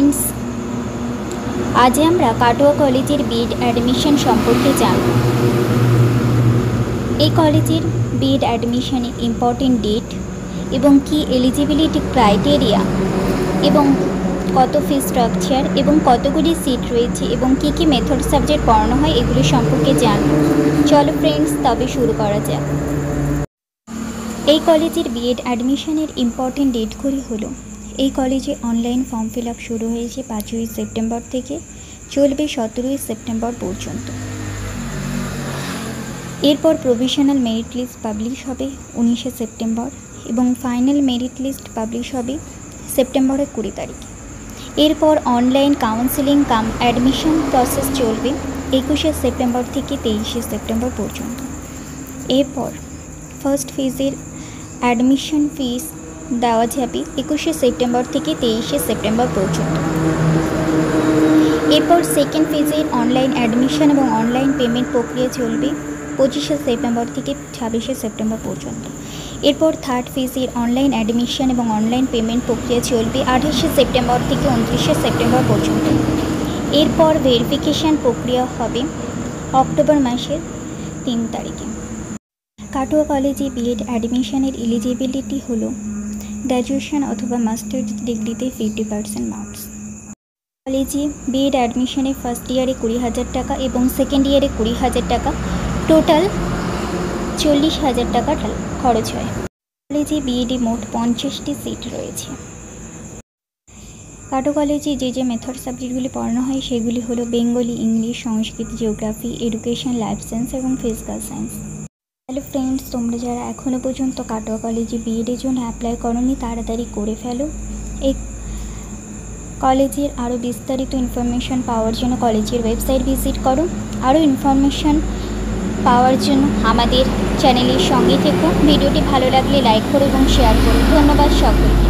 Friends, आज আমরা কাটোয়া কলেজের বিএড অ্যাডমিশন সম্পর্কে জানব। এই কলেজের বিএড অ্যাডমিশনে ইম্পর্টেন্ট ডেট এবং কি এলিজিবিলিটি ক্রাইটেরিয়া এবং কত ফি স্ট্রাকচার এবং কতগুলি সিট রয়েছে এবং কি কি মেথড সাবজেক্ট পড়ানো হয় এগুলি সম্পর্কে জানব। চলো ফ্রেন্ডস, তবে শুরু করা যাক। এই কলেজের বিএড অ্যাডমিশনের ইম্পর্টেন্ট ডেটগুলি হলো, এই কলেজে অনলাইন ফর্ম ফিল আপ শুরু হয়েছে 5ই সেপ্টেম্বর থেকে, চলবে 17ই সেপ্টেম্বর পর্যন্ত। এরপর প্রভিশনাল মেরিট লিস্ট পাবলিশ হবে 19শে সেপ্টেম্বর এবং ফাইনাল মেরিট লিস্ট পাবলিশ হবে সেপ্টেম্বরের 20 তারিখে। এরপর অনলাইন কাউন্সেলিং কাম অ্যাডমিশন প্রসেস চলবে 21শে সেপ্টেম্বর থেকে 23শে সেপ্টেম্বর পর্যন্ত। এরপর ফার্স্ট ফেজের অ্যাডমিশন ফিস দেওয়া যাবে 21শে সেপ্টেম্বর থেকে 23শে সেপ্টেম্বর পর্যন্ত। এরপর সেকেন্ড ফেজের অনলাইন অ্যাডমিশন এবং অনলাইন পেমেন্ট প্রক্রিয়া চলবে 25শে সেপ্টেম্বর থেকে 26শে সেপ্টেম্বর পর্যন্ত। এরপর থার্ড ফেজের অনলাইন অ্যাডমিশন এবং অনলাইন পেমেন্ট প্রক্রিয়া চলবে 28শে সেপ্টেম্বর থেকে 29শে সেপ্টেম্বর পর্যন্ত। এরপর ভেরিফিকেশান প্রক্রিয়া হবে অক্টোবর মাসের 3 তারিখে। কাটোয়া কলেজে বিএড অ্যাডমিশনের এলিজিবিলিটি হলো গ্র্যাজুয়েশন অথবা মাস্টার্স ডিগ্রিতে 50% মার্কস। কলেজে বিএড অ্যাডমিশনে ফার্স্ট ইয়ারে 20,000 টাকা এবং সেকেন্ড ইয়ারে 20,000 টাকা, টোটাল 40,000 টাকা খরচ হয়। কলেজে বিএডে মোট 50টি সিট রয়েছে। কাটোয়া কলেজে যে মেথড সাবজেক্টগুলি পড়ানো হয় সেগুলি হলো বেঙ্গলি, ইংলিশ, সংস্কৃত, জিওগ্রাফি, এডুকেশন, লাইফ সায়েন্স এবং ফিজিক্যাল সায়েন্স। হ্যালো ফ্রেন্ডস, তোমরা যারা এখনও পর্যন্ত কাটোয়া কলেজে বিএডের জন্য অ্যাপ্লাই করোনি তাড়াতাড়ি করে ফেলো। এই কলেজের আরও বিস্তারিত ইনফরমেশন পাওয়ার জন্য কলেজের ওয়েবসাইট ভিজিট করো। আরও ইনফরমেশন পাওয়ার জন্য আমাদের চ্যানেলের সঙ্গে থেকো। ভিডিওটি ভালো লাগলে লাইক করো এবং শেয়ার করো। ধন্যবাদ সকলকে।